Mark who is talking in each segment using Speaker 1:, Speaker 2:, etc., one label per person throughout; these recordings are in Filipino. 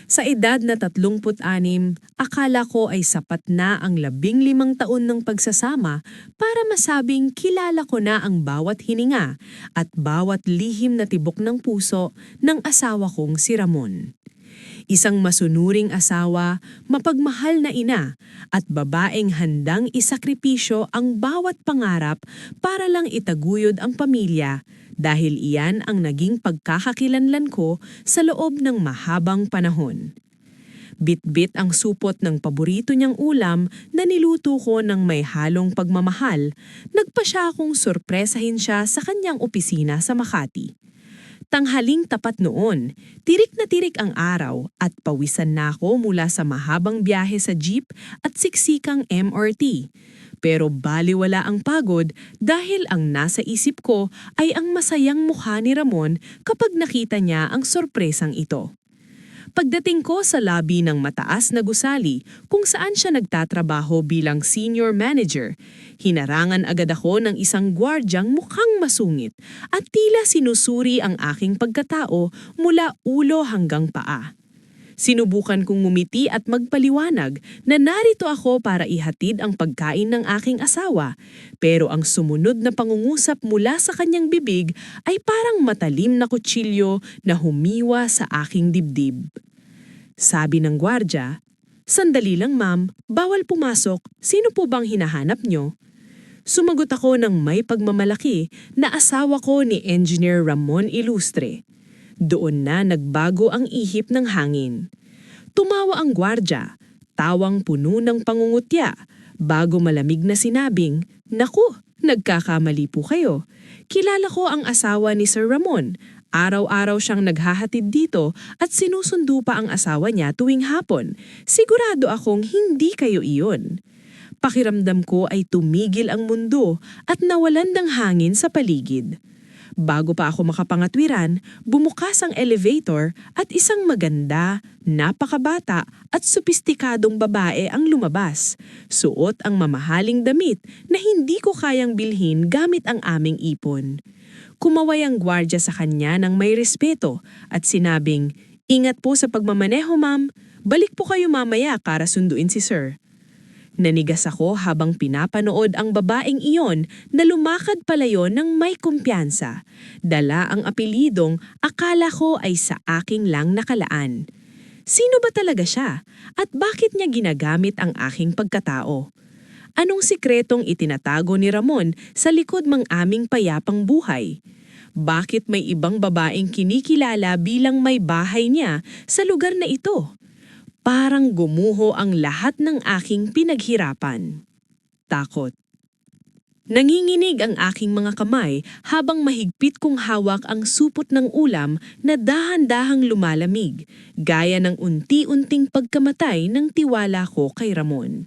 Speaker 1: Sa edad na 36, akala ko ay sapat na ang 15 taon ng pagsasama para masabing kilala ko na ang bawat hininga at bawat lihim na tibok ng puso ng asawa kong si Ramon. Isang masunuring asawa, mapagmahal na ina, at babaeng handang isakripisyo ang bawat pangarap para lang itaguyod ang pamilya dahil iyan ang naging pagkakakilanlan ko sa loob ng mahabang panahon. Bit-bit ang supot ng paborito niyang ulam na niluto ko ng may halong pagmamahal, nagpa siya akong sorpresahin siya sa kanyang opisina sa Makati. Tanghaling tapat noon, tirik na tirik ang araw at pawisan na ako mula sa mahabang biyahe sa jeep at siksikang MRT. Pero baliwala ang pagod dahil ang nasa isip ko ay ang masayang mukha ni Ramon kapag nakita niya ang sorpresang ito. Pagdating ko sa lobby ng mataas na gusali kung saan siya nagtatrabaho bilang senior manager, hinarangan agad ako ng isang gwardyang mukhang masungit at tila sinusuri ang aking pagkatao mula ulo hanggang paa. Sinubukan kong ngumiti at magpaliwanag na narito ako para ihatid ang pagkain ng aking asawa, pero ang sumunod na pangungusap mula sa kanyang bibig ay parang matalim na kutsilyo na humiwa sa aking dibdib. Sabi ng gwardya, "Sandali lang ma'am, bawal pumasok, sino po bang hinahanap nyo?" Sumagot ako ng may pagmamalaki na asawa ko ni Engineer Ramon Ilustre. Doon na nagbago ang ihip ng hangin. Tumawa ang gwardya, tawang puno ng pangungutya, bago malamig na sinabing, "Naku, nagkakamali po kayo. Kilala ko ang asawa ni Sir Ramon. Araw-araw siyang naghahatid dito at sinusundo pa ang asawa niya tuwing hapon. Sigurado akong hindi kayo iyon." Pakiramdam ko ay tumigil ang mundo at nawalan ng hangin sa paligid. Bago pa ako makapangatwiran, bumukas ang elevator at isang maganda, napakabata at sopistikadong babae ang lumabas. Suot ang mamahaling damit na hindi ko kayang bilhin gamit ang aming ipon. Kumaway ang gwardya sa kanya ng may respeto at sinabing, "Ingat po sa pagmamaneho ma'am, balik po kayo mamaya para sunduin si sir." Nanigas ako habang pinapanood ang babaeng iyon na lumakad palayo ng may kumpiyansa. Dala ang apelidong akala ko ay sa aking lang nakalaan. Sino ba talaga siya at bakit niya ginagamit ang aking pagkatao? Anong sikretong itinatago ni Ramon sa likod ng aming payapang buhay? Bakit may ibang babaeng kinikilala bilang may bahay niya sa lugar na ito? Parang gumuho ang lahat ng aking pinaghirapan. Takot. Nanginginig ang aking mga kamay habang mahigpit kong hawak ang supot ng ulam na dahan-dahang lumalamig, gaya ng unti-unting pagkamatay ng tiwala ko kay Ramon.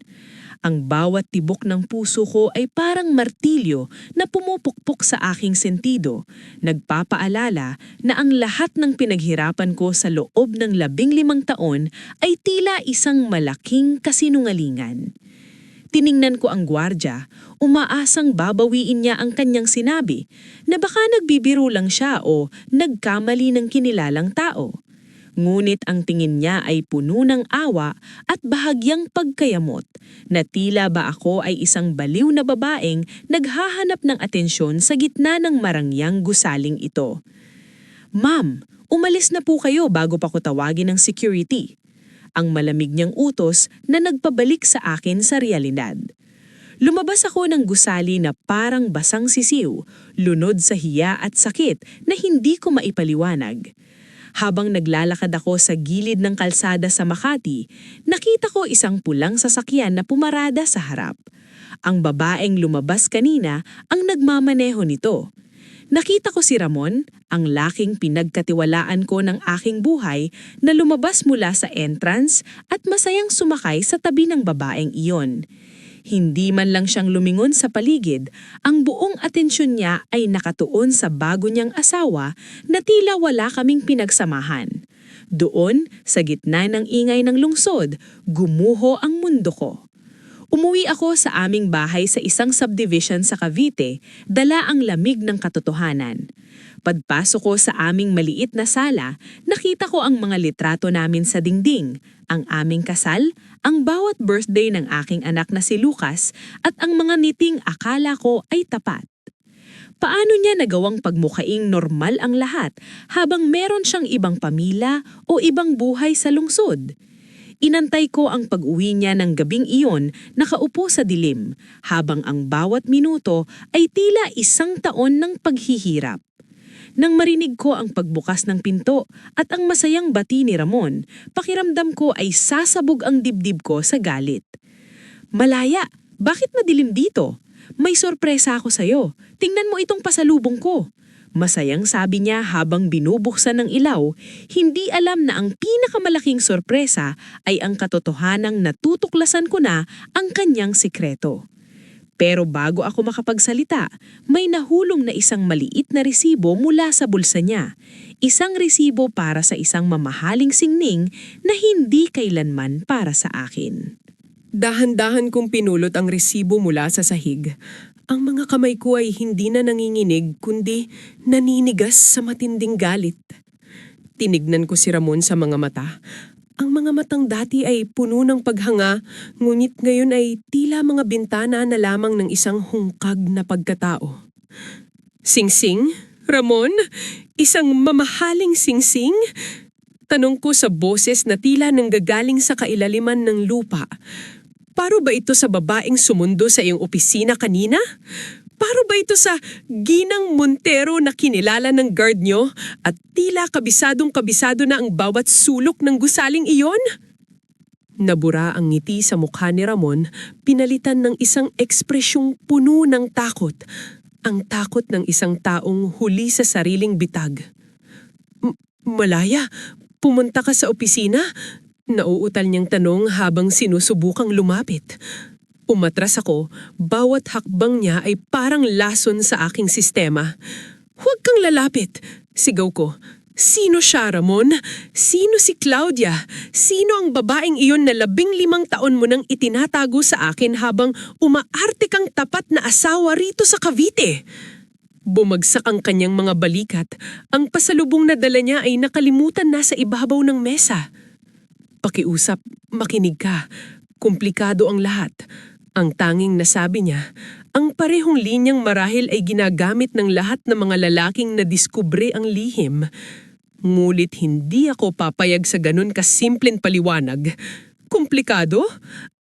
Speaker 1: Ang bawat tibok ng puso ko ay parang martilyo na pumupukpok sa aking sentido, nagpapaalala na ang lahat ng pinaghirapan ko sa loob ng 15 taon ay tila isang malaking kasinungalingan. Tiningnan ko ang gwardya, umaasang babawiin niya ang kanyang sinabi na baka nagbibiro lang siya o nagkamali ng kinilalang tao. Ngunit ang tingin niya ay puno ng awa at bahagyang pagkayamot, na tila ba ako ay isang baliw na babaeng naghahanap ng atensyon sa gitna ng marangyang gusaling ito. "Ma'am, umalis na po kayo bago pa ko tawagin ng security." Ang malamig niyang utos na nagpabalik sa akin sa realidad. Lumabas ako ng gusali na parang basang sisiw, lunod sa hiya at sakit na hindi ko maipaliwanag. Habang naglalakad ako sa gilid ng kalsada sa Makati, nakita ko isang pulang sasakyan na pumarada sa harap. Ang babaeng lumabas kanina ang nagmamaneho nito. Nakita ko si Ramon, ang laking pinagkatiwalaan ko ng aking buhay, na lumabas mula sa entrance at masayang sumakay sa tabi ng babaeng iyon. Hindi man lang siyang lumingon sa paligid, ang buong atensyon niya ay nakatuon sa bago niyang asawa na tila wala kaming pinagsamahan. Doon, sa gitna ng ingay ng lungsod, gumuho ang mundo ko. Umuwi ako sa aming bahay sa isang subdivision sa Cavite, dala ang lamig ng katotohanan. Pagpasok ko sa aming maliit na sala, nakita ko ang mga litrato namin sa dingding, ang aming kasal, ang bawat birthday ng aking anak na si Lucas, at ang mga niting akala ko ay tapat. Paano niya nagawang pagmukhaing normal ang lahat habang meron siyang ibang pamilya o ibang buhay sa lungsod? Inantay ko ang pag-uwi niya ng gabing iyon nakaupo sa dilim, habang ang bawat minuto ay tila 1 taon ng paghihirap. Nang marinig ko ang pagbukas ng pinto at ang masayang bati ni Ramon, pakiramdam ko ay sasabog ang dibdib ko sa galit. "Malaya, bakit madilim dito? May sorpresa ako sa'yo. Tingnan mo itong pasalubong ko." Masayang sabi niya habang binubuksan ng ilaw, hindi alam na ang pinakamalaking sorpresa ay ang katotohanang natutuklasan ko na ang kanyang sikreto. Pero bago ako makapagsalita, may nahulong na isang maliit na resibo mula sa bulsa niya. Isang resibo para sa isang mamahaling singning na hindi kailanman para sa akin.
Speaker 2: Dahan-dahan kong pinulot ang resibo mula sa sahig. Ang mga kamay ko ay hindi na nanginginig kundi naninigas sa matinding galit. Tinignan ko si Ramon sa mga mata. Ang mga matang dati ay puno ng paghanga, ngunit ngayon ay tila mga bintana na lamang ng isang hungkag na pagkatao. "Singsing? Ramon? Isang mamahaling singsing?" Tanong ko sa boses na tila nanggagaling sa kailaliman ng lupa. "Paro ba ito sa babaeng sumundo sa iyong opisina kanina? Paro ba ito sa Ginang Montero na kinilala ng guard nyo at tila kabisadong-kabisado na ang bawat sulok ng gusaling iyon?" Nabura ang ngiti sa mukha ni Ramon, pinalitan ng isang ekspresyong puno ng takot. Ang takot ng isang taong huli sa sariling bitag. "Malaya, pumunta ka sa opisina?" Nauutal niyang tanong habang sinusubukang lumapit. Umatras ako, bawat hakbang niya ay parang lason sa aking sistema. "Huwag kang lalapit!" sigaw ko. "Sino siya, Ramon? Sino si Claudia? Sino ang babaeng iyon na 15 taon mo nang itinatago sa akin habang umaarte kang tapat na asawa rito sa Cavite?" Bumagsak ang kanyang mga balikat. Ang pasalubong na dala niya ay nakalimutan na sa ibabaw ng mesa. "Pakiusap, makinig ka. Komplikado ang lahat." Ang tanging nasabi niya, ang parehong linyang marahil ay ginagamit ng lahat ng mga lalaking nadiskubre ang lihim. Ngulit hindi ako papayag sa ganun kasimpleng paliwanag. Komplikado?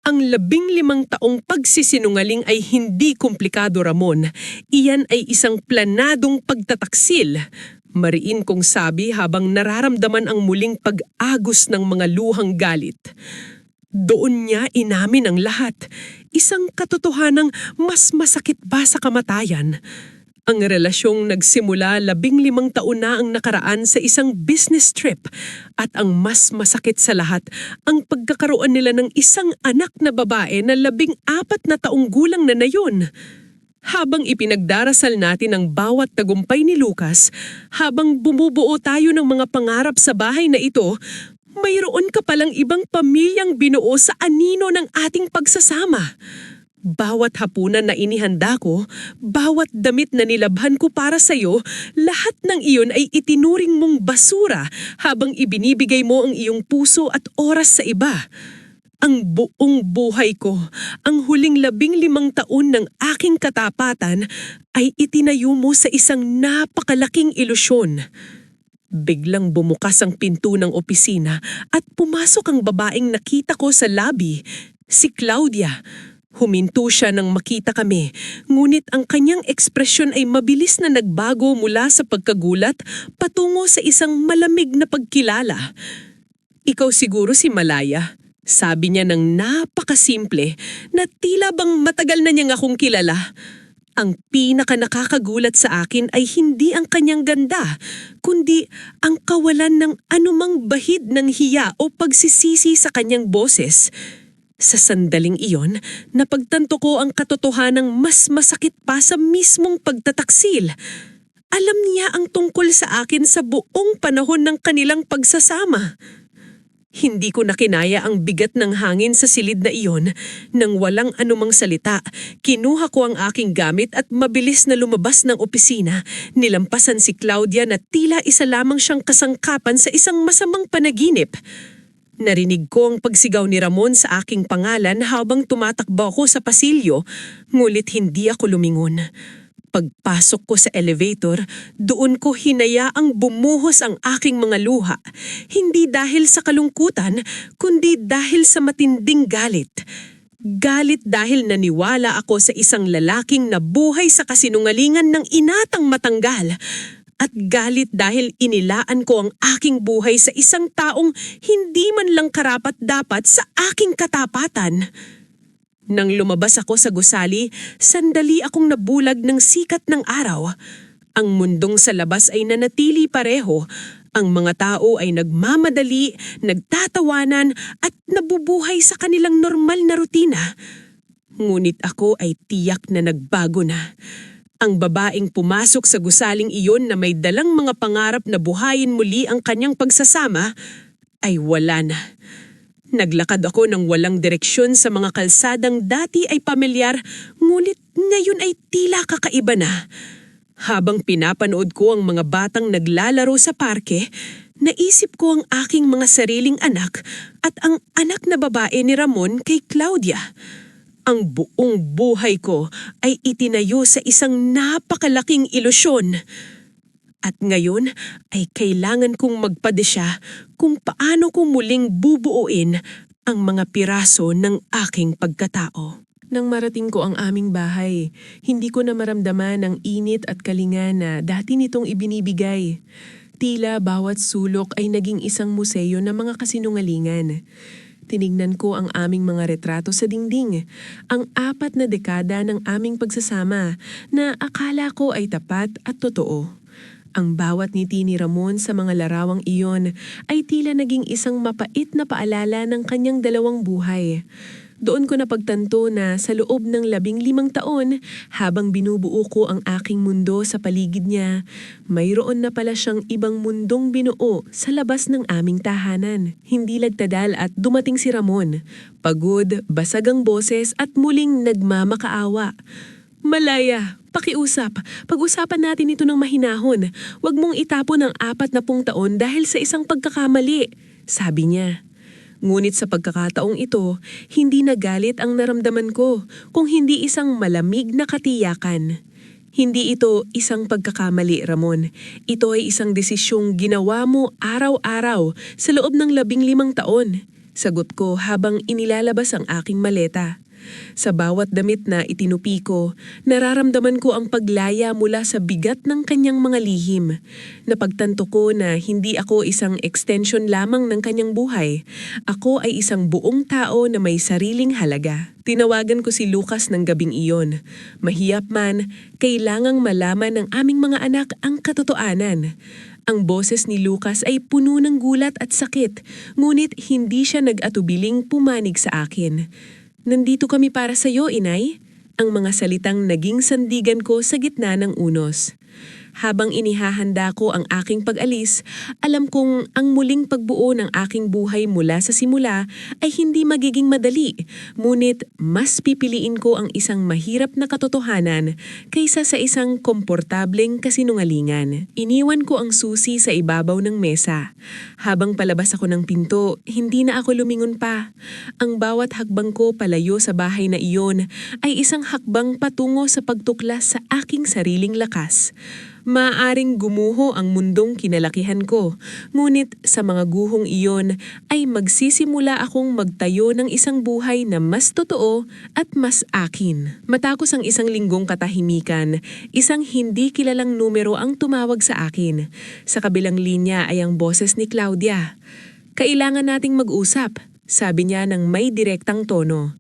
Speaker 2: Ang 15 taong pagsisinungaling ay hindi komplikado, Ramon. Iyan ay isang planadong pagtataksil. Mariin kong sabi habang nararamdaman ang muling pag-agos ng mga luhang galit. Doon niya inamin ang lahat. Isang katotohanang mas masakit pa sa kamatayan. Ang relasyong nagsimula 15 taon na ang nakaraan sa isang business trip. At ang mas masakit sa lahat, ang pagkakaroon nila ng isang anak na babae na 14 na taong gulang na yun. Habang ipinagdarasal natin ang bawat tagumpay ni Lucas, habang bumubuo tayo ng mga pangarap sa bahay na ito, mayroon ka palang ibang pamilyang binuo sa anino ng ating pagsasama. Bawat hapunan na inihanda ko, bawat damit na nilabhan ko para sa'yo, lahat ng iyon ay itinuring mong basura habang ibinibigay mo ang iyong puso at oras sa iba. Ang buong buhay ko, ang huling 15 taon ng aking katapatan ay itinayo mo sa isang napakalaking ilusyon. Biglang bumukas ang pinto ng opisina at pumasok ang babaeng nakita ko sa lobby, si Claudia. Huminto siya nang makita kami, ngunit ang kanyang ekspresyon ay mabilis na nagbago mula sa pagkagulat patungo sa isang malamig na pagkilala. "Ikaw siguro si Malaya?" Sabi niya ng napakasimple na tila bang matagal na niyang akong kilala. Ang pinaka nakakagulat sa akin ay hindi ang kanyang ganda, kundi ang kawalan ng anumang bahid ng hiya o pagsisisi sa kanyang boses. Sa sandaling iyon, napagtanto ko ang katotohanang mas masakit pa sa mismong pagtataksil. Alam niya ang tungkol sa akin sa buong panahon ng kanilang pagsasama. Hindi ko nakinaya ang bigat ng hangin sa silid na iyon. Nang walang anumang salita, kinuha ko ang aking gamit at mabilis na lumabas ng opisina. Nilampasan si Claudia na tila isa lamang siyang kasangkapan sa isang masamang panaginip. Narinig ko ang pagsigaw ni Ramon sa aking pangalan habang tumatakbo ako sa pasilyo, ngulit hindi ako lumingon. Pagpasok ko sa elevator, doon ko hinayaang bumuhos ang aking mga luha. Hindi dahil sa kalungkutan, kundi dahil sa matinding galit. Galit dahil naniwala ako sa isang lalaking nabuhay sa kasinungalingan ng inatang matanggal. At galit dahil inilaan ko ang aking buhay sa isang taong hindi man lang karapat-dapat sa aking katapatan. Nang lumabas ako sa gusali, sandali akong nabulag ng sikat ng araw. Ang mundong sa labas ay nanatili pareho. Ang mga tao ay nagmamadali, nagtatawanan at nabubuhay sa kanilang normal na rutina. Ngunit ako ay tiyak na nagbago na. Ang babaeng pumasok sa gusaling iyon na may dalang mga pangarap na buhayin muli ang kanyang pagsasama ay wala na. Naglakad ako ng walang direksyon sa mga kalsadang dati ay pamilyar, ngunit ngayon ay tila kakaiba na. Habang pinapanood ko ang mga batang naglalaro sa parke, naisip ko ang aking mga sariling anak at ang anak na babae ni Ramon kay Claudia. Ang buong buhay ko ay itinayo sa isang napakalaking ilusyon. At ngayon ay kailangan kong magpadesya kung paano ko muling bubuuin ang mga piraso ng aking pagkatao. Nang marating ko ang aming bahay, hindi ko na maramdaman ang init at kalinga na dati nitong ibinibigay. Tila bawat sulok ay naging isang museo ng mga kasinungalingan. Tinignan ko ang aming mga retrato sa dingding, ang 4 na dekada ng aming pagsasama na akala ko ay tapat at totoo. Ang bawat ngiti ni Ramon sa mga larawang iyon ay tila naging isang mapait na paalala ng kanyang 2 buhay. Doon ko napagtanto na sa loob ng 15 taon, habang binubuo ko ang aking mundo sa paligid niya, mayroon na pala siyang ibang mundong binuo sa labas ng aming tahanan. Hindi lagtadal at dumating si Ramon. Pagod, basag ang boses at muling nagmamakaawa. Malaya, pakiusap. Pag-usapan natin ito ng mahinahon. Huwag mong itapon ang 40 taon dahil sa isang pagkakamali, sabi niya. Ngunit sa pagkakataong ito, hindi nagalit ang naramdaman ko, kung hindi isang malamig na katiyakan. Hindi ito isang pagkakamali, Ramon. Ito ay isang desisyong ginawa mo araw-araw sa loob ng 15 taon. Sagot ko habang inilalabas ang aking maleta. Sa bawat damit na itinupi ko, nararamdaman ko ang paglaya mula sa bigat ng kanyang mga lihim. Napagtanto ko na hindi ako isang extension lamang ng kanyang buhay. Ako ay isang buong tao na may sariling halaga. Tinawagan ko si Lucas ng gabing iyon. Mahiyap man, kailangang malaman ng aming mga anak ang katotohanan. Ang boses ni Lucas ay puno ng gulat at sakit, ngunit hindi siya nag-atubiling pumanig sa akin. Nandito kami para sa iyo, Inay. Ang mga salitang naging sandigan ko sa gitna ng unos. Habang inihahanda ko ang aking pag-alis, alam kong ang muling pagbuo ng aking buhay mula sa simula ay hindi magiging madali. Ngunit mas pipiliin ko ang isang mahirap na katotohanan kaysa sa isang komportableng kasinungalingan. Iniwan ko ang susi sa ibabaw ng mesa. Habang palabas ako ng pinto, hindi na ako lumingon pa. Ang bawat hakbang ko palayo sa bahay na iyon ay isang hakbang patungo sa pagtuklas sa aking sariling lakas. Maaaring gumuho ang mundong kinalakihan ko, ngunit sa mga guhong iyon ay magsisimula akong magtayo ng isang buhay na mas totoo at mas akin. Matapos ang 1 linggong katahimikan, isang hindi kilalang numero ang tumawag sa akin. Sa kabilang linya ay ang boses ni Claudia. "Kailangan nating mag-usap," sabi niya ng may direktang tono.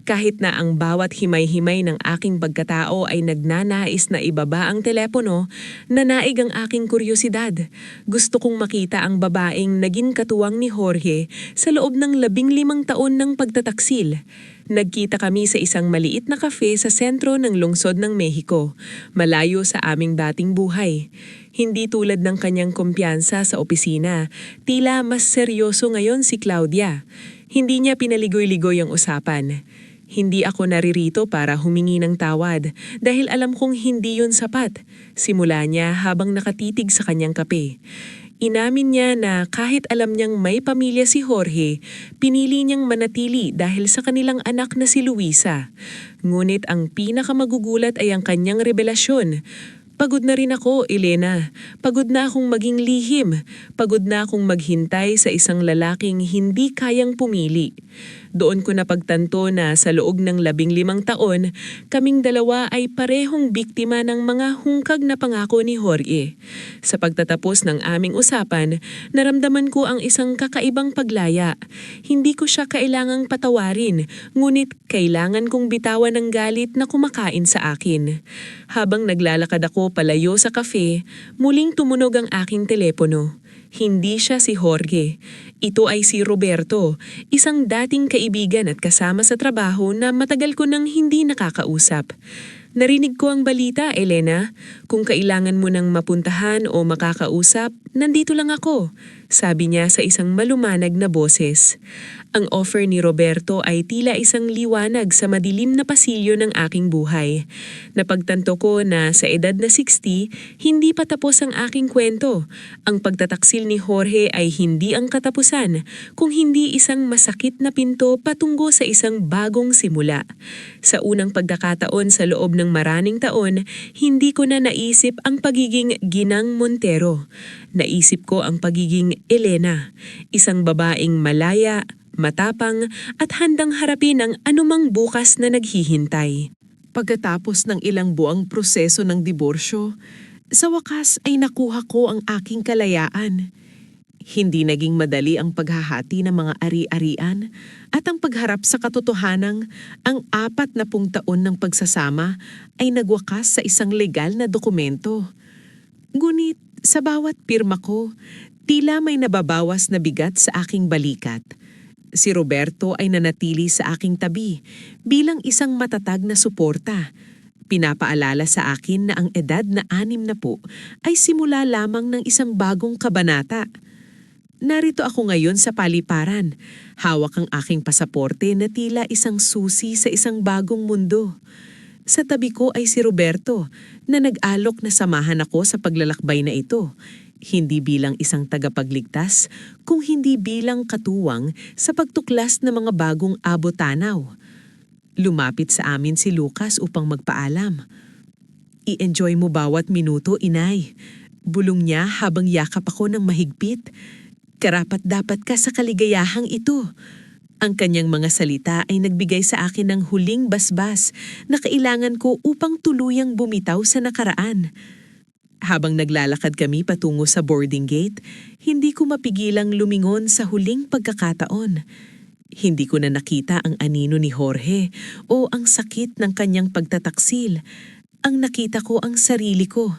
Speaker 2: Kahit na ang bawat himay-himay ng aking pagkatao ay nagnanais na ibaba ang telepono, nanaig ang aking kuryosidad. Gusto kong makita ang babaeng naging katuwang ni Jorge sa loob ng 15 taon ng pagtataksil. Nagkita kami sa isang maliit na kafe sa sentro ng lungsod ng Mexico, malayo sa aming dating buhay. Hindi tulad ng kanyang kumpiyansa sa opisina, tila mas seryoso ngayon si Claudia. Hindi niya pinaligoy-ligoy ang usapan. Hindi ako naririto para humingi ng tawad dahil alam kong hindi yun sapat. Simula niya habang nakatitig sa kanyang kape. Inamin niya na kahit alam niyang may pamilya si Jorge, pinili niyang manatili dahil sa kanilang anak na si Luisa. Ngunit ang pinakamagugulat ay ang kanyang revelasyon. Pagod na rin ako, Elena. Pagod na akong maging lihim. Pagod na akong maghintay sa isang lalaking hindi kayang pumili. Doon ko napagtanto na sa loob ng 15 taon, kaming dalawa ay parehong biktima ng mga hungkag na pangako ni Jorge. Sa pagtatapos ng aming usapan, naramdaman ko ang isang kakaibang paglaya. Hindi ko siya kailangang patawarin, ngunit kailangan kong bitawan ng galit na kumakain sa akin. Habang naglalakad ako palayo sa kafe, muling tumunog ang aking telepono. Hindi siya si Jorge. Ito ay si Roberto, isang dating kaibigan at kasama sa trabaho na matagal ko nang hindi nakakausap. Narinig ko ang balita, Elena. Kung kailangan mo nang mapuntahan o makakausap, nandito lang ako, sabi niya sa isang malumanag na boses. Ang offer ni Roberto ay tila isang liwanag sa madilim na pasilyo ng aking buhay. Napagtanto ko na sa edad na 60, hindi pa tapos ang aking kwento. Ang pagtataksil ni Jorge ay hindi ang katapusan, kung hindi isang masakit na pinto patungo sa isang bagong simula. Sa unang pagkakataon sa loob ng maraming taon, hindi ko na naisip ang pagiging Ginang Montero. Naisip ko ang pagiging Elena, isang babaeng malaya, matapang at handang harapin ang anumang bukas na naghihintay.
Speaker 1: Pagkatapos ng ilang buwang proseso ng diborsyo, sa wakas ay nakuha ko ang aking kalayaan. Hindi naging madali ang paghahati ng mga ari-arian at ang pagharap sa katotohanang ang 40 taon ng pagsasama ay nagwakas sa isang legal na dokumento. Ngunit sa bawat pirma ko, tila may nababawas na bigat sa aking balikat. Si Roberto ay nanatili sa aking tabi bilang isang matatag na suporta. Pinapaalala sa akin na ang edad na 60 ay simula lamang ng isang bagong kabanata. Narito ako ngayon sa paliparan, hawak ang aking pasaporte na tila isang susi sa isang bagong mundo. Sa tabi ko ay si Roberto na nag-alok na samahan ako sa paglalakbay na ito. Hindi bilang isang tagapagligtas, kung hindi bilang katuwang sa pagtuklas ng mga bagong abot-tanaw. Lumapit sa amin si Lucas upang magpaalam. I-enjoy mo bawat minuto, inay. Bulong niya habang yakap ako ng mahigpit. Karapat-dapat ka sa kaligayahang ito. Ang kanyang mga salita ay nagbigay sa akin ng huling basbas na kailangan ko upang tuluyang bumitaw sa nakaraan. Habang naglalakad kami patungo sa boarding gate, hindi ko mapigilang lumingon sa huling pagkakataon. Hindi ko na nakita ang anino ni Jorge o ang sakit ng kanyang pagtataksil. Ang nakita ko ang sarili ko,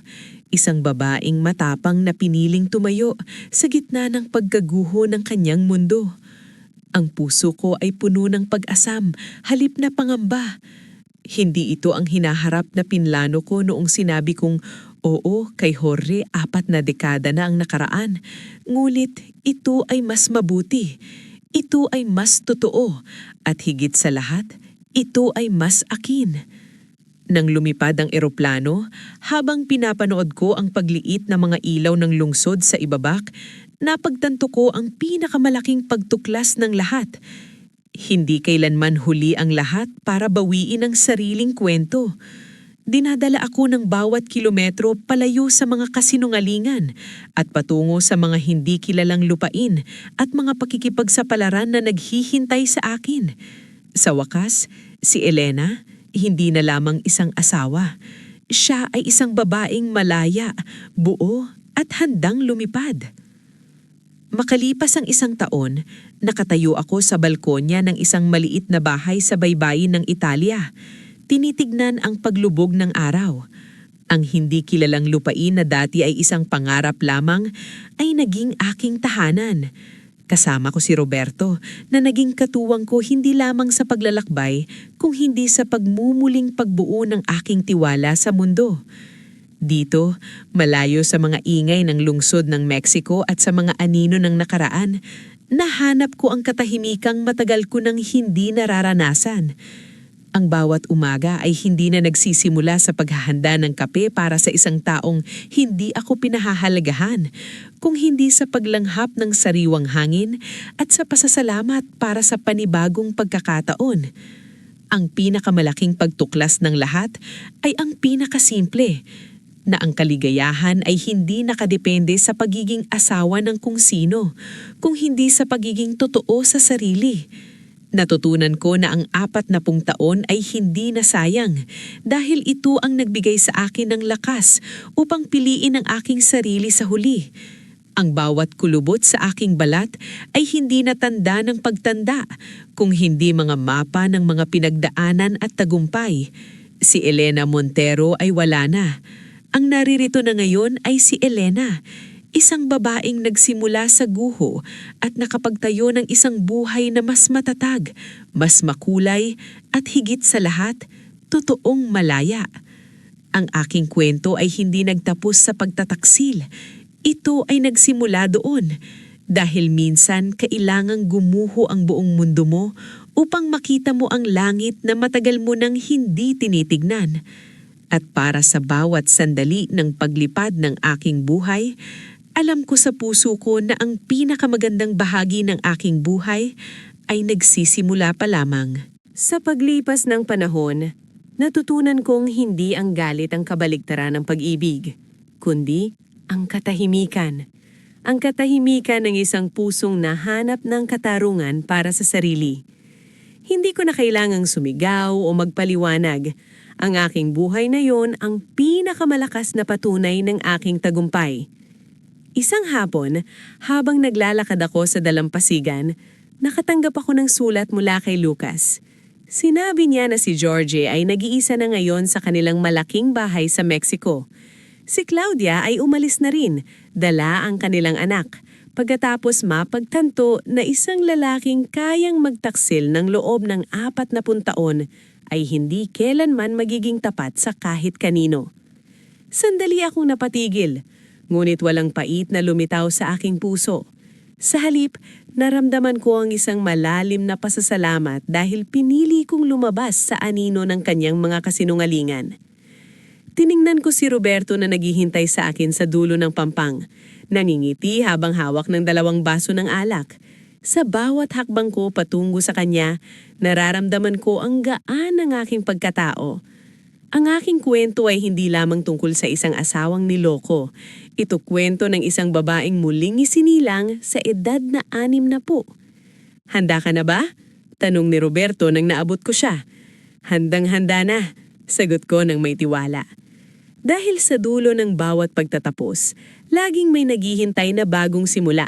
Speaker 1: isang babaeng matapang na piniling tumayo sa gitna ng pagkaguho ng kanyang mundo. Ang puso ko ay puno ng pag-asam, halip na pangamba. Hindi ito ang hinaharap na pinlano ko noong sinabi kong oo kay Jorge 4 na dekada na ang nakaraan. Ngulit ito ay mas mabuti. Ito ay mas totoo. At higit sa lahat, ito ay mas akin. Nang lumipad ang eroplano, habang pinapanood ko ang pagliit ng mga ilaw ng lungsod sa ibabak, napagtanto ko ang pinakamalaking pagtuklas ng lahat. Hindi kailanman huli ang lahat para bawiin ang sariling kwento. Dinadala ako ng bawat kilometro palayo sa mga kasinungalingan at patungo sa mga hindi kilalang lupain at mga pakikipagsapalaran na naghihintay sa akin. Sa wakas, si Elena, hindi na lamang isang asawa. Siya ay isang babaeng malaya, buo at handang lumipad. Makalipas ang 1 taon, Nakatayo ako sa balkonya ng isang maliit na bahay sa baybayin ng Italia. Tinitignan ang paglubog ng araw. Ang hindi kilalang lupain na dati ay isang pangarap lamang ay naging aking tahanan. Kasama ko si Roberto na naging katuwang ko hindi lamang sa paglalakbay kung hindi sa pagmumuling pagbuo ng aking tiwala sa mundo. Dito, malayo sa mga ingay ng lungsod ng Mexico at sa mga anino ng nakaraan, nahanap ko ang katahimikang matagal ko nang hindi nararanasan. Ang bawat umaga ay hindi na nagsisimula sa paghahanda ng kape para sa isang taong hindi ako pinahahalagahan, kung hindi sa paglanghap ng sariwang hangin at sa pasasalamat para sa panibagong pagkakataon. Ang pinakamalaking pagtuklas ng lahat ay ang pinakasimple, na ang kaligayahan ay hindi nakadepende sa pagiging asawa ng kung sino, kung hindi sa pagiging totoo sa sarili. Natutunan ko na ang 40 taon ay hindi nasayang dahil ito ang nagbigay sa akin ng lakas upang piliin ang aking sarili sa huli. Ang bawat kulubot sa aking balat ay hindi na tanda ng pagtanda, kung hindi mga mapa ng mga pinagdaanan at tagumpay. Si Elena Montero ay wala na. Ang naririto na ngayon ay si Elena, isang babaeng nagsimula sa guho at nakapagtayo ng isang buhay na mas matatag, mas makulay at higit sa lahat, totoong malaya. Ang aking kwento ay hindi nagtapos sa pagtataksil. Ito ay nagsimula doon dahil minsan kailangang gumuho ang buong mundo mo upang makita mo ang langit na matagal mo nang hindi tinitignan. At para sa bawat sandali ng paglipad ng aking buhay, alam ko sa puso ko na ang pinakamagandang bahagi ng aking buhay ay nagsisimula pa lamang. Sa paglipas ng panahon, natutunan kong hindi ang galit ang kabaligtaran ng pag-ibig, kundi ang katahimikan. Ang katahimikan ng isang pusong nahanap ng katarungan para sa sarili. Hindi ko na kailangang sumigaw o magpaliwanag. Ang aking buhay na yon ang pinakamalakas na patunay ng aking tagumpay. Isang hapon, habang naglalakad ako sa dalampasigan, nakatanggap ako ng sulat mula kay Lucas. Sinabi niya na si Georgie ay nag-iisa na ngayon sa kanilang malaking bahay sa Mexico. Si Claudia ay umalis na rin, dala ang kanilang anak, pagkatapos mapagtanto na isang lalaking kayang magtaksil ng loob ng 40 taon ay hindi kailanman magiging tapat sa kahit kanino. Sandali akong napatigil, ngunit walang pait na lumitaw sa aking puso. Sa halip, naramdaman ko ang isang malalim na pasasalamat dahil pinili kong lumabas sa anino ng kanyang mga kasinungalingan. Tiningnan ko si Roberto na naghihintay sa akin sa dulo ng pampang, nangingiti habang hawak ng 2 baso ng alak. Sa bawat hakbang ko patungo sa kanya, nararamdaman ko ang gaan ng aking pagkatao. Ang aking kwento ay hindi lamang tungkol sa isang asawang niloko. Ito kwento ng isang babaeng muling isinilang sa edad na 60. Handa ka na ba? Tanong ni Roberto nang naabot ko siya. Handang-handa na, sagot ko nang may tiwala. Dahil sa dulo ng bawat pagtatapos, laging may naghihintay na bagong simula.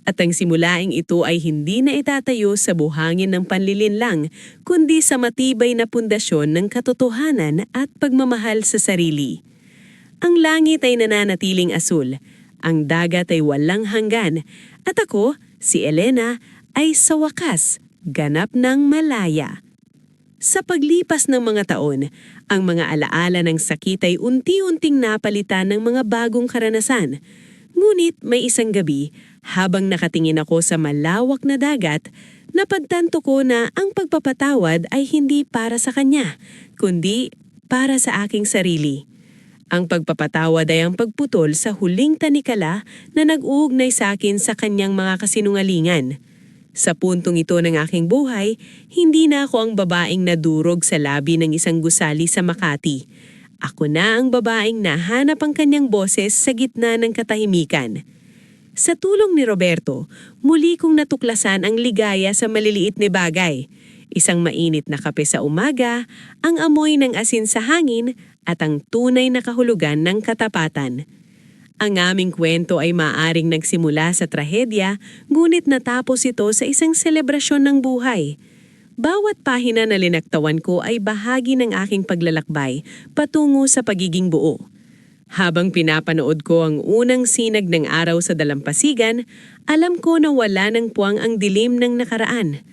Speaker 1: At ang simulaing ito ay hindi na itatayo sa buhangin ng panlilinlang, kundi sa matibay na pundasyon ng katotohanan at pagmamahal sa sarili. Ang langit ay nananatiling asul, ang dagat ay walang hanggan, at ako, si Elena, ay sa wakas, ganap ng malaya. Sa paglipas ng mga taon, ang mga alaala ng sakit ay unti-unting napalitan ng mga bagong karanasan. Ngunit may isang gabi, habang nakatingin ako sa malawak na dagat, napagtanto ko na ang pagpapatawad ay hindi para sa kanya, kundi para sa aking sarili. Ang pagpapatawad ay ang pagputol sa huling tanikala na nag-uugnay sa akin sa kanyang mga kasinungalingan. Sa puntong ito ng aking buhay, hindi na ako ang babaeng nadurog sa labi ng isang gusali sa Makati. Ako na ang babaeng nahanap ang kanyang boses sa gitna ng katahimikan. Sa tulong ni Roberto, muli kong natuklasan ang ligaya sa maliliit na bagay. Isang mainit na kape sa umaga, ang amoy ng asin sa hangin, at ang tunay na kahulugan ng katapatan. Ang aming kwento ay maaring nagsimula sa trahedya, ngunit natapos ito sa isang selebrasyon ng buhay. Bawat pahina na linaktawan ko ay bahagi ng aking paglalakbay patungo sa pagiging buo. Habang pinapanood ko ang unang sinag ng araw sa dalampasigan, alam ko na wala ng puwang ang dilim ng nakaraan.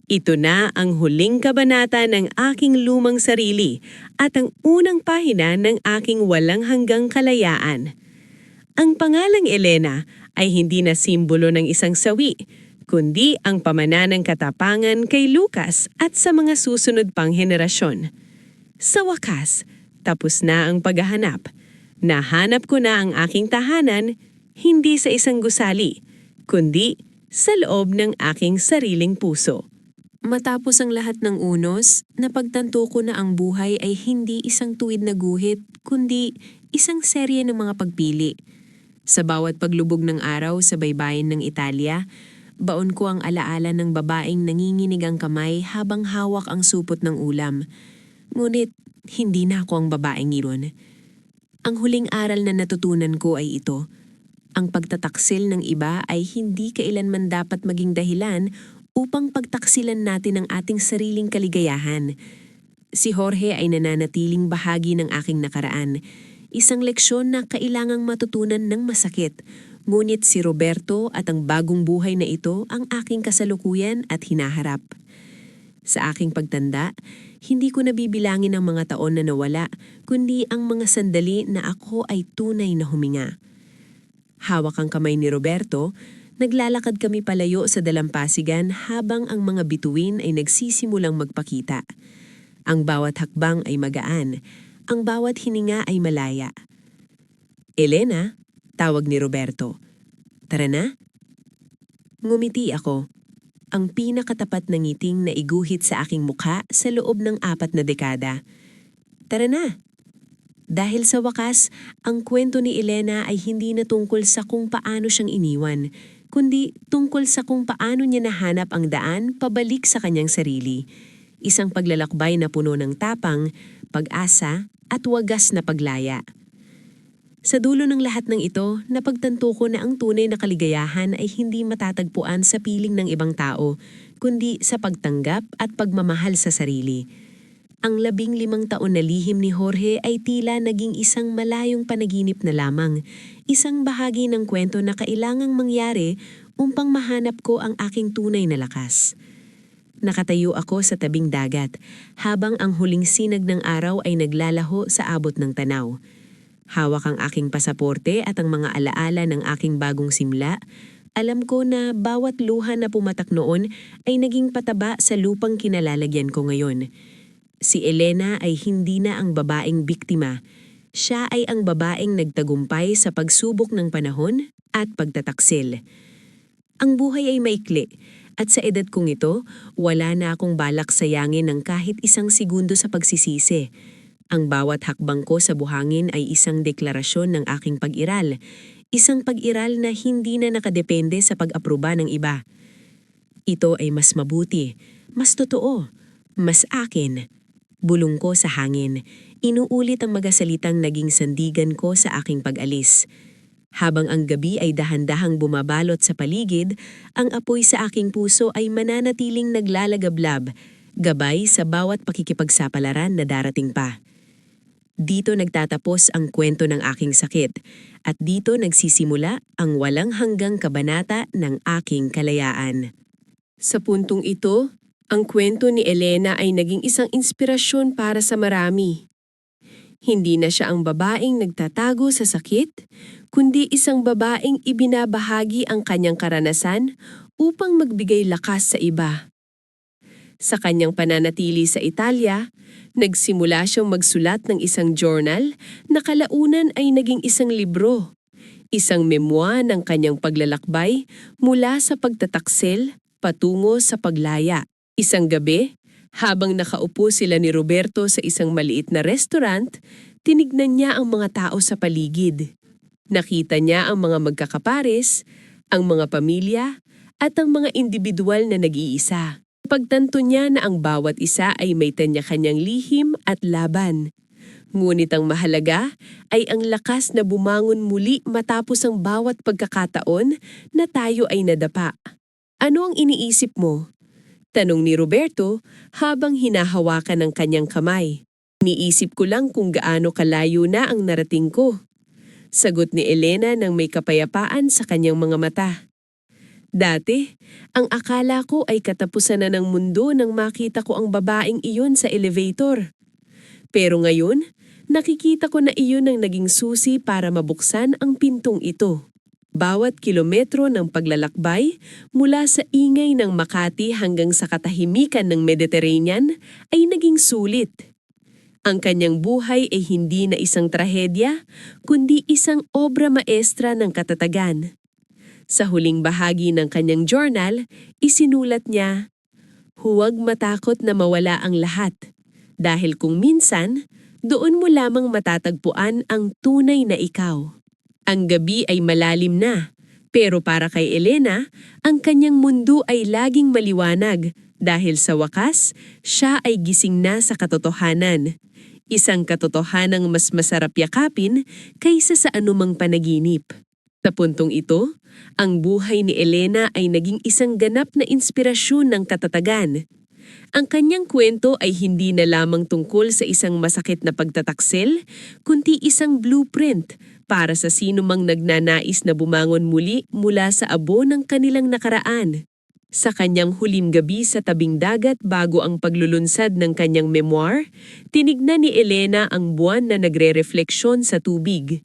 Speaker 1: Ito na ang huling kabanata ng aking lumang sarili at ang unang pahina ng aking walang hanggang kalayaan. Ang pangalang Elena ay hindi na simbolo ng isang sawi, kundi ang pamana ng katapangan kay Lucas at sa mga susunod pang henerasyon. Sa wakas, tapos na ang paghahanap. Nahanap ko na ang aking tahanan, hindi sa isang gusali, kundi sa loob ng aking sariling puso. Matapos ang lahat ng unos, napagtanto ko na ang buhay ay hindi isang tuwid na guhit, kundi isang serye ng mga pagpili. Sa bawat paglubog ng araw sa baybayin ng Italia, baon ko ang alaala ng babaeng nanginginig ang kamay habang hawak ang supot ng ulam. Ngunit hindi na ako ang babaeng iyon. Ang huling aral na natutunan ko ay ito. Ang pagtataksil ng iba ay hindi kailanman dapat maging dahilan upang pagtaksilan natin ang ating sariling kaligayahan. Si Jorge ay nananatiling bahagi ng aking nakaraan. Isang leksyon na kailangang matutunan ng masakit. Ngunit si Roberto at ang bagong buhay na ito ang aking kasalukuyan at hinaharap. Sa aking pagtanda, hindi ko nabibilangin ang mga taon na nawala, kundi ang mga sandali na ako ay tunay na huminga. Hawak ang kamay ni Roberto, naglalakad kami palayo sa dalampasigan habang ang mga bituin ay nagsisimulang magpakita. Ang bawat hakbang ay magaan, ang bawat hininga ay malaya. "Elena," tawag ni Roberto. "Tara na?" Ngumiti ako. Ang pinakatapat na ngiting na iguhit sa aking mukha sa loob ng 4 na dekada. Tara na! Dahil sa wakas, ang kwento ni Elena ay hindi na tungkol sa kung paano siyang iniwan, kundi tungkol sa kung paano niya nahanap ang daan pabalik sa kanyang sarili. Isang paglalakbay na puno ng tapang, pag-asa at wagas na paglaya. Sa dulo ng lahat ng ito, napagtanto ko na ang tunay na kaligayahan ay hindi matatagpuan sa piling ng ibang tao, kundi sa pagtanggap at pagmamahal sa sarili. Ang 15 taon na lihim ni Jorge ay tila naging isang malayong panaginip na lamang, isang bahagi ng kwento na kailangang mangyari upang mahanap ko ang aking tunay na lakas. Nakatayo ako sa tabing dagat, habang ang huling sinag ng araw ay naglalaho sa abot ng tanaw. Hawak ang aking pasaporte at ang mga alaala ng aking bagong simla, alam ko na bawat luha na pumatak noon ay naging pataba sa lupang kinalalagyan ko ngayon. Si Elena ay hindi na ang babaeng biktima. Siya ay ang babaeng nagtagumpay sa pagsubok ng panahon at pagtataksil. Ang buhay ay maikli, at sa edad kong ito, wala na akong balak sayangin ng kahit isang segundo sa pagsisisi. Ang bawat hakbang ko sa buhangin ay isang deklarasyon ng aking pag-iral. Isang pag-iral na hindi na nakadepende sa pag-aproba ng iba. Ito ay mas mabuti, mas totoo, mas akin. Bulong ko sa hangin. Inuulit ang magasalitang naging sandigan ko sa aking pag-alis. Habang ang gabi ay dahan-dahang bumabalot sa paligid, ang apoy sa aking puso ay mananatiling naglalagablab, gabay sa bawat pakikipagsapalaran na darating pa. Dito nagtatapos ang kwento ng aking sakit, at dito nagsisimula ang walang hanggang kabanata ng aking kalayaan.
Speaker 2: Sa puntong ito, ang kwento ni Elena ay naging isang inspirasyon para sa marami. Hindi na siya ang babaeng nagtatago sa sakit, kundi isang babaeng ibinabahagi ang kanyang karanasan upang magbigay lakas sa iba. Sa kanyang pananatili sa Italia, nagsimula siyang magsulat ng isang journal na kalaunan ay naging isang libro. Isang memoir ng kanyang paglalakbay mula sa pagtataksil patungo sa paglaya. Isang gabi, habang nakaupo sila ni Roberto sa isang maliit na restaurant, tinignan niya ang mga tao sa paligid. Nakita niya ang mga magkakapares, ang mga pamilya, at ang mga individual na nag-iisa. Pagtanto niya na ang bawat isa ay may kanya-kanyang lihim at laban. Ngunit ang mahalaga ay ang lakas na bumangon muli matapos ang bawat pagkakataon na tayo ay nadapa. Ano ang iniisip mo? Tanong ni Roberto habang hinahawakan ng kanyang kamay. Iniisip ko lang kung gaano kalayo na ang narating ko. Sagot ni Elena nang may kapayapaan sa kanyang mga mata. Dati, ang akala ko ay katapusan na ng mundo nang makita ko ang babaeng iyon sa elevator. Pero ngayon, nakikita ko na iyon ang naging susi para mabuksan ang pintong ito. Bawat kilometro ng paglalakbay mula sa ingay ng Makati hanggang sa katahimikan ng Mediterranean ay naging sulit. Ang kanyang buhay ay hindi na isang trahedya, kundi isang obra maestra ng katatagan. Sa huling bahagi ng kanyang journal, isinulat niya, "Huwag matakot na mawala ang lahat, dahil kung minsan, doon mo lamang matatagpuan ang tunay na ikaw." Ang gabi ay malalim na, pero para kay Elena, ang kanyang mundo ay laging maliwanag dahil sa wakas, siya ay gising na sa katotohanan. Isang katotohanang mas masarap yakapin kaysa sa anumang panaginip. Sa puntong ito, ang buhay ni Elena ay naging isang ganap na inspirasyon ng katatagan. Ang kanyang kwento ay hindi na lamang tungkol sa isang masakit na pagtataksil, kundi isang blueprint para sa sino mang nagnanais na bumangon muli mula sa abo ng kanilang nakaraan. Sa kanyang huling gabi sa tabing dagat bago ang paglulunsad ng kanyang memoir, tinignan ni Elena ang buwan na nagre-refleksyon sa tubig.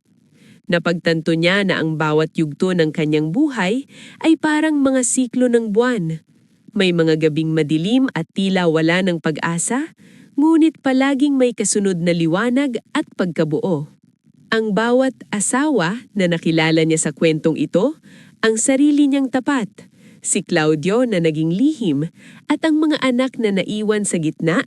Speaker 2: Napagtanto niya na ang bawat yugto ng kanyang buhay ay parang mga siklo ng buwan. May mga gabing madilim at tila wala ng pag-asa, ngunit palaging may kasunod na liwanag at pagkabuo. Ang bawat asawa na nakilala niya sa kwentong ito, ang sarili niyang tapat, si Claudio na naging lihim, at ang mga anak na naiwan sa gitna,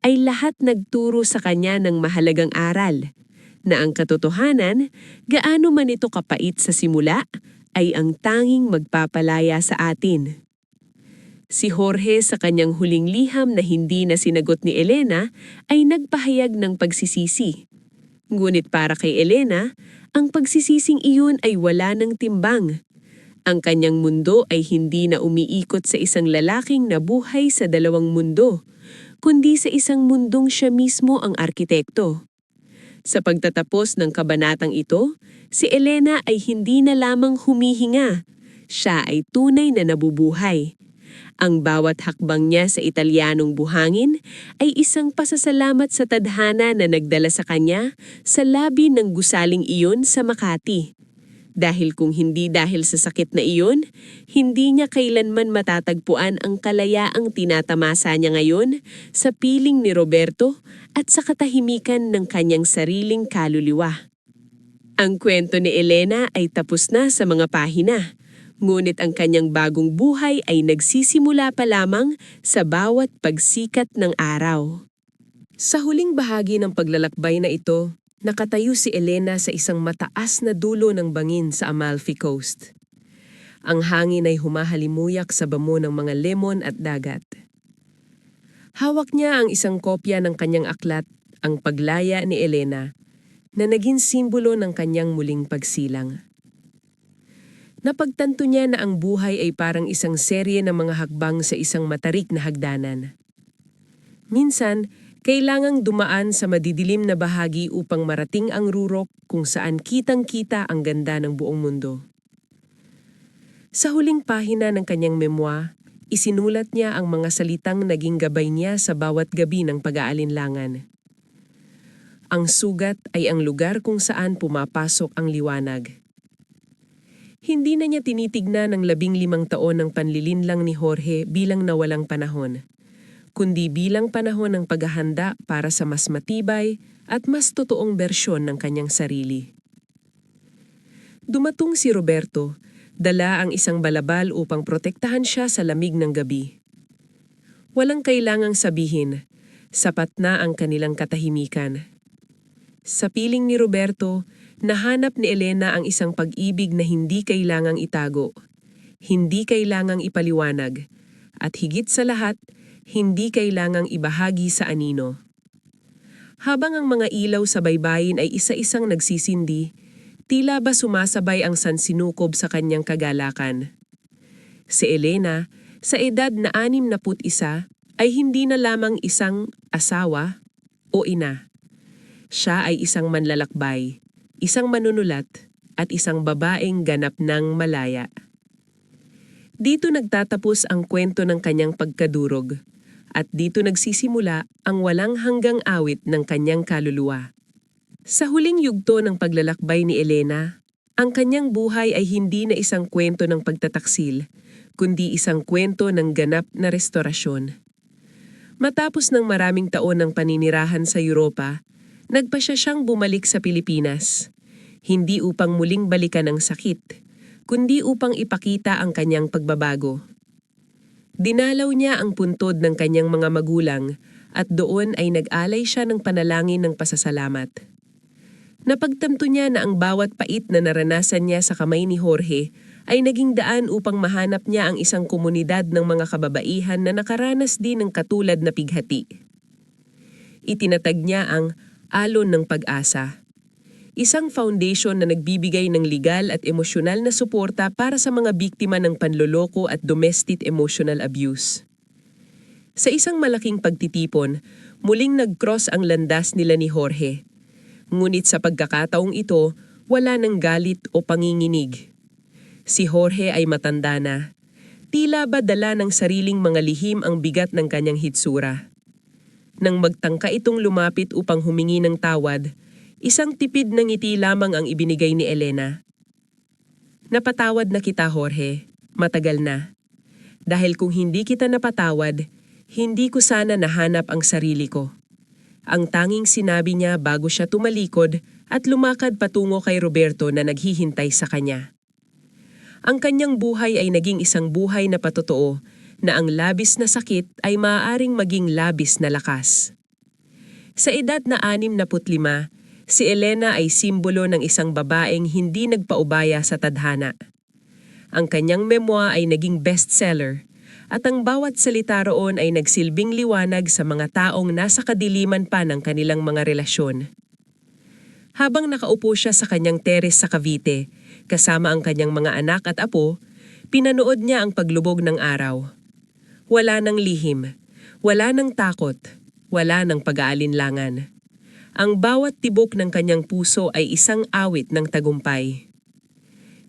Speaker 2: ay lahat nagturo sa kanya ng mahalagang aral, na ang katotohanan, gaano man ito kapait sa simula, ay ang tanging magpapalaya sa atin. Si Jorge sa kanyang huling liham na hindi na sinagot ni Elena ay nagpahayag ng pagsisisi. Ngunit para kay Elena, ang pagsisising iyon ay wala ng timbang. Ang kanyang mundo ay hindi na umiikot sa isang lalaking nabuhay sa dalawang mundo, kundi sa isang mundong siya mismo ang arkitekto. Sa pagtatapos ng kabanatang ito, si Elena ay hindi na lamang humihinga. Siya ay tunay na nabubuhay. Ang bawat hakbang niya sa Italianong buhangin ay isang pasasalamat sa tadhana na nagdala sa kanya sa labi ng gusaling iyon sa Makati. Dahil kung hindi dahil sa sakit na iyon, hindi niya kailanman matatagpuan ang kalayaang tinatamasa niya ngayon sa piling ni Roberto at sa katahimikan ng kanyang sariling kaluluwa. Ang kwento ni Elena ay tapos na sa mga pahina, ngunit ang kanyang bagong buhay ay nagsisimula pa lamang sa bawat pagsikat ng araw. Sa huling bahagi ng paglalakbay na ito, nakatayo si Elena sa isang mataas na dulo ng bangin sa Amalfi Coast. Ang hangin ay humahalimuyak sa bamo ng mga lemon at dagat. Hawak niya ang isang kopya ng kanyang aklat, Ang Paglaya ni Elena, na naging simbolo ng kanyang muling pagsilang. Napagtanto niya na ang buhay ay parang isang serye ng mga hakbang sa isang matarik na hagdanan. Minsan, kailangang dumaan sa madidilim na bahagi upang marating ang rurok kung saan kitang-kita ang ganda ng buong mundo. Sa huling pahina ng kanyang memoir, isinulat niya ang mga salitang naging gabay niya sa bawat gabi ng pag-aalinlangan. Ang sugat ay ang lugar kung saan pumapasok ang liwanag. Hindi na niya tinitignan ang 15 taon ng panlilinlang ni Jorge bilang nawalang panahon, kundi bilang panahon ng paghahanda para sa mas matibay at mas totoong bersyon ng kanyang sarili. Dumatong si Roberto, dala ang isang balabal upang protektahan siya sa lamig ng gabi. Walang kailangang sabihin, sapat na ang kanilang katahimikan. Sa piling ni Roberto, nahanap ni Elena ang isang pag-ibig na hindi kailangang itago, hindi kailangang ipaliwanag, at higit sa lahat, hindi kailangang ibahagi sa anino. Habang ang mga ilaw sa baybayin ay isa-isang nagsisindi, tila ba sumasabay ang sansinukob sa kanyang kagalakan. Si Elena, sa edad na 61, ay hindi na lamang isang asawa o ina. Siya ay isang manlalakbay, isang manunulat, at isang babaeng ganap ng malaya. Dito nagtatapos ang kwento ng kanyang pagkadurog, at dito nagsisimula ang walang hanggang awit ng kanyang kaluluwa. Sa huling yugto ng paglalakbay ni Elena, ang kanyang buhay ay hindi na isang kwento ng pagtataksil, kundi isang kwento ng ganap na restorasyon. Matapos ng maraming taon ng paninirahan sa Europa, nagpasya siyang bumalik sa Pilipinas, hindi upang muling balikan ang sakit, kundi upang ipakita ang kanyang pagbabago. Dinalaw niya ang puntod ng kanyang mga magulang at doon ay nag-alay siya ng panalangin ng pasasalamat. Napagtanto niya na ang bawat pait na naranasan niya sa kamay ni Jorge ay naging daan upang mahanap niya ang isang komunidad ng mga kababaihan na nakaranas din ng katulad na pighati. Itinatag niya ang Alon ng Pag-asa, isang foundation na nagbibigay ng legal at emosyonal na suporta para sa mga biktima ng panloloko at domestic emotional abuse. Sa isang malaking pagtitipon, muling nag-cross ang landas nila ni Jorge. Ngunit sa pagkakataong ito, wala ng galit o panginginig. Si Jorge ay matanda na. Tila ba dala ng sariling mga lihim ang bigat ng kanyang hitsura. Nang magtangka itong lumapit upang humingi ng tawad, isang tipid na ngiti lamang ang ibinigay ni Elena. Napatawad na kita, Jorge. Matagal na. Dahil kung hindi kita napatawad, hindi ko sana nahanap ang sarili ko. Ang tanging sinabi niya bago siya tumalikod at lumakad patungo kay Roberto na naghihintay sa kanya. Ang kanyang buhay ay naging isang buhay na patotoo na ang labis na sakit ay maaaring maging labis na lakas. Sa edad na 65, si Elena ay simbolo ng isang babaeng hindi nagpaubaya sa tadhana. Ang kanyang memoir ay naging bestseller at ang bawat salita roon ay nagsilbing liwanag sa mga taong nasa kadiliman pa ng kanilang mga relasyon. Habang nakaupo siya sa kanyang teres sa Cavite, kasama ang kanyang mga anak at apo, pinanood niya ang paglubog ng araw. Wala ng lihim, wala ng takot, wala ng pag-aalinlangan. Ang bawat tibok ng kanyang puso ay isang awit ng tagumpay.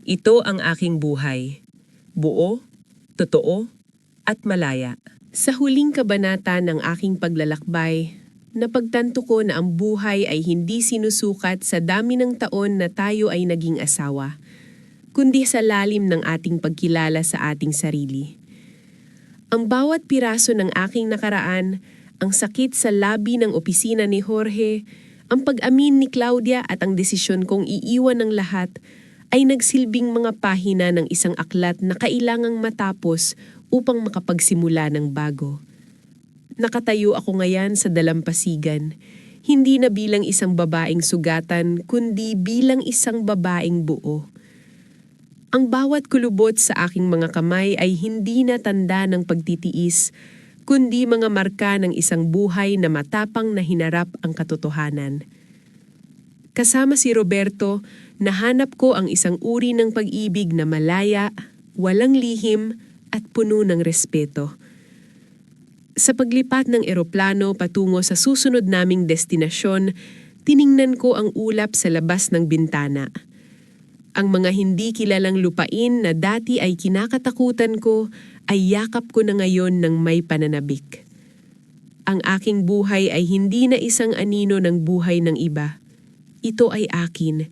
Speaker 2: Ito ang aking buhay. Buo, totoo, at malaya. Sa huling kabanata ng aking paglalakbay, napagtanto ko na ang buhay ay hindi sinusukat sa dami ng taon na tayo ay naging asawa, kundi sa lalim ng ating pagkilala sa ating sarili. Ang bawat piraso ng aking nakaraan, ang sakit sa labi ng opisina ni Jorge, ang pag-amin ni Claudia at ang desisyon kong iiwan ng lahat ay nagsilbing mga pahina ng isang aklat na kailangang matapos upang makapagsimula ng bago. Nakatayo ako ngayon sa dalampasigan, hindi na bilang isang babaeng sugatan kundi bilang isang babaeng buo. Ang bawat kulubot sa aking mga kamay ay hindi na tanda ng pagtitiis, kundi mga marka ng isang buhay na matapang na hinarap ang katotohanan. Kasama si Roberto, nahanap ko ang isang uri ng pag-ibig na malaya, walang lihim, at puno ng respeto. Sa paglipat ng eroplano patungo sa susunod naming destinasyon, tiningnan ko ang ulap sa labas ng bintana. Ang mga hindi kilalang lupain na dati ay kinakatakutan ko ay yakap ko na ngayon ng may pananabik. Ang aking buhay ay hindi na isang anino ng buhay ng iba. Ito ay akin,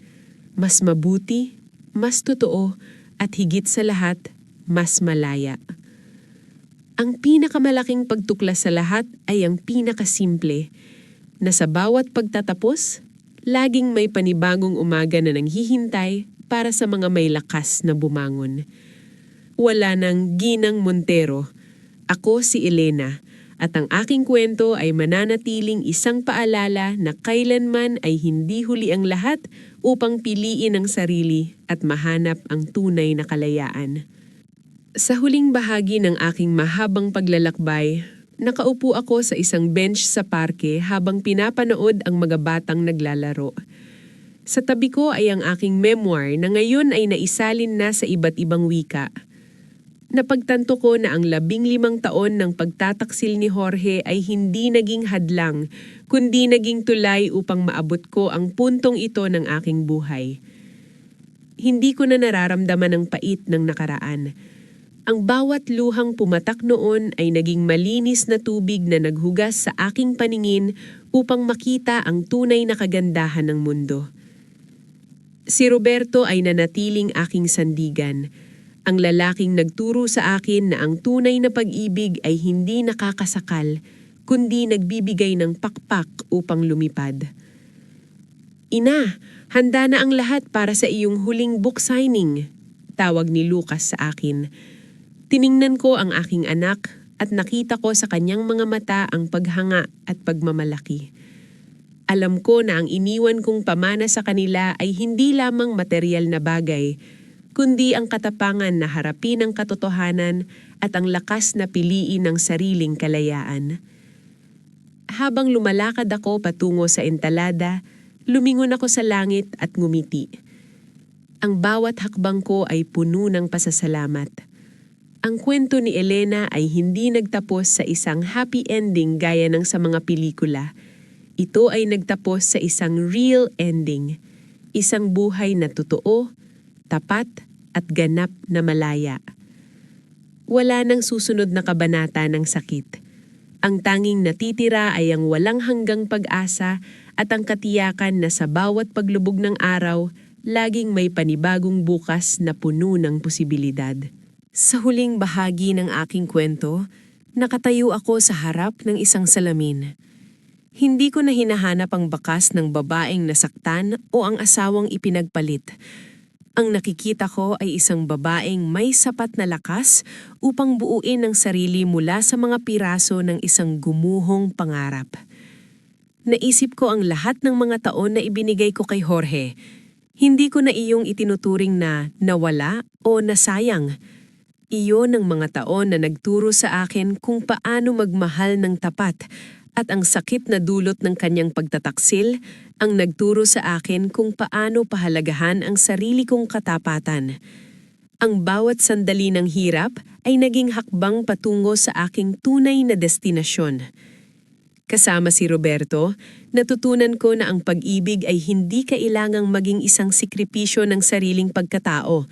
Speaker 2: mas mabuti, mas totoo, at higit sa lahat, mas malaya. Ang pinakamalaking pagtuklas sa lahat ay ang pinakasimple, na sa bawat pagtatapos, laging may panibagong umaga na nanghihintay para sa mga may lakas na bumangon. Wala nang Ginang Montero. Ako si Elena, at ang aking kwento ay mananatiling isang paalala na kailanman ay hindi huli ang lahat upang piliin ang sarili at mahanap ang tunay na kalayaan. Sa huling bahagi ng aking mahabang paglalakbay, Nakaupo ako sa isang bench sa parke habang pinapanood ang mga batang naglalaro. Sa tabi ko ay ang aking memoir na ngayon ay naisalin na sa iba't ibang wika. Napagtanto ko na ang 15 taon ng pagtataksil ni Jorge ay hindi naging hadlang, kundi naging tulay upang maabot ko ang puntong ito ng aking buhay. Hindi ko na nararamdaman ang pait ng nakaraan. Ang bawat luhang pumatak noon ay naging malinis na tubig na naghugas sa aking paningin upang makita ang tunay na kagandahan ng mundo. Si Roberto ay nanatiling aking sandigan. Ang lalaking nagturo sa akin na ang tunay na pag-ibig ay hindi nakakasakal, kundi nagbibigay ng pakpak upang lumipad. Ina, handa na ang lahat para sa iyong huling book signing, tawag ni Lucas sa akin. Tiningnan ko ang aking anak at nakita ko sa kanyang mga mata ang paghanga at pagmamalaki. Alam ko na ang iniwan kong pamana sa kanila ay hindi lamang material na bagay, kundi ang katapangan na harapin ang katotohanan at ang lakas na piliin ng sariling kalayaan. Habang lumalakad ako patungo sa entalada, lumingon ako sa langit at ngumiti. Ang bawat hakbang ko ay puno ng pasasalamat. Ang kwento ni Elena ay hindi nagtapos sa isang happy ending gaya ng sa mga pelikula. Ito ay nagtapos sa isang real ending, isang buhay na totoo, tapat at ganap na malaya. Wala nang susunod na kabanata ng sakit. Ang tanging natitira ay ang walang hanggang pag-asa at ang katiyakan na sa bawat paglubog ng araw, laging may panibagong bukas na puno ng posibilidad. Sa huling bahagi ng aking kwento, nakatayo ako sa harap ng isang salamin. Hindi ko na hinahanap ang bakas ng babaeng nasaktan o ang asawang ipinagpalit. Ang nakikita ko ay isang babaeng may sapat na lakas upang buuin ang sarili mula sa mga piraso ng isang gumuhong pangarap. Naisip ko ang lahat ng mga taon na ibinigay ko kay Jorge. Hindi ko na iyong itinuturing na nawala o nasayang. Iyon ang mga taon na nagturo sa akin kung paano magmahal ng tapat at ang sakit na dulot ng kanyang pagtataksil ang nagturo sa akin kung paano pahalagahan ang sarili kong katapatan. Ang bawat sandali ng hirap ay naging hakbang patungo sa aking tunay na destinasyon. Kasama si Roberto, natutunan ko na ang pag-ibig ay hindi kailangang maging isang sakripisyo ng sariling pagkatao.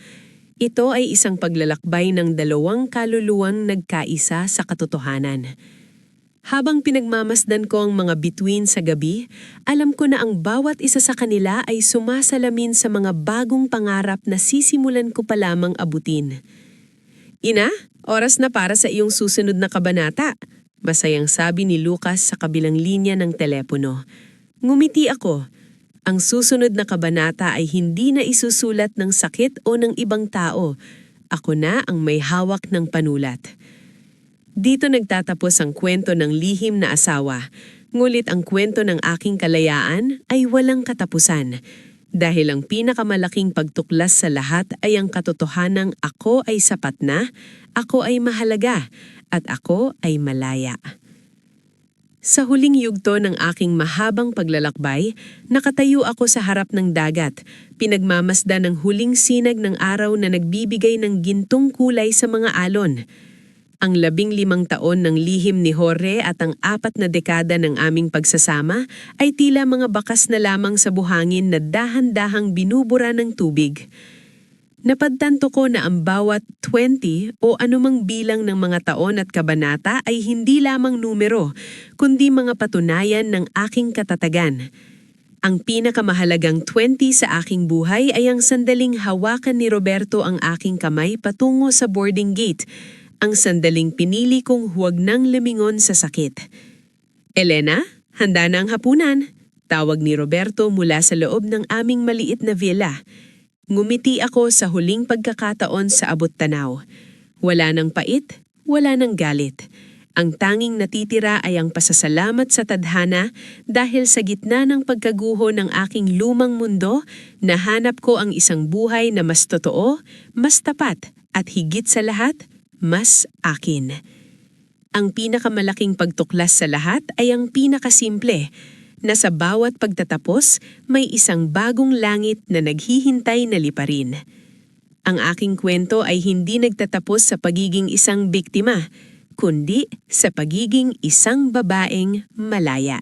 Speaker 2: Ito ay isang paglalakbay ng dalawang kaluluwang nagkaisa sa katotohanan. Habang pinagmamasdan ko ang mga bituin sa gabi, alam ko na ang bawat isa sa kanila ay sumasalamin sa mga bagong pangarap na sisimulan ko pa lamang abutin. Ina, oras na para sa iyong susunod na kabanata, masayang sabi ni Lucas sa kabilang linya ng telepono. Ngumiti ako. Ang susunod na kabanata ay hindi na isusulat ng sakit o ng ibang tao. Ako na ang may hawak ng panulat. Dito nagtatapos ang kwento ng lihim na asawa, ngulit ang kwento ng aking kalayaan ay walang katapusan. Dahil ang pinakamalaking pagtuklas sa lahat ay ang katotohanang ako ay sapat na, ako ay mahalaga, at ako ay malaya. Sa huling yugto ng aking mahabang paglalakbay, nakatayo ako sa harap ng dagat, pinagmamasdan ng huling sinag ng araw na nagbibigay ng gintong kulay sa mga alon. Ang 15 taon ng lihim ni Jorge at ang 4 na dekada ng aming pagsasama ay tila mga bakas na lamang sa buhangin na dahan-dahang binubura ng tubig. Napadtanto ko na ang bawat 20 o anumang bilang ng mga taon at kabanata ay hindi lamang numero, kundi mga patunayan ng aking katatagan. Ang pinakamahalagang 20 sa aking buhay ay ang sandaling hawakan ni Roberto ang aking kamay patungo sa boarding gate, ang sandaling pinili kong huwag nang lumingon sa sakit. Elena, handa na ang hapunan, tawag ni Roberto mula sa loob ng aming maliit na villa. Ngumiti ako sa huling pagkakataon sa abot tanaw. Wala nang pait, wala nang galit. Ang tanging natitira ay ang pasasalamat sa tadhana dahil sa gitna ng pagkaguho ng aking lumang mundo, nahanap ko ang isang buhay na mas totoo, mas tapat, at higit sa lahat, mas akin. Ang pinakamalaking pagtuklas sa lahat ay ang pinakasimple, na sa bawat pagtatapos may isang bagong langit na naghihintay na liparin. Ang aking kwento ay hindi nagtatapos sa pagiging isang biktima, kundi sa pagiging isang babaeng malaya.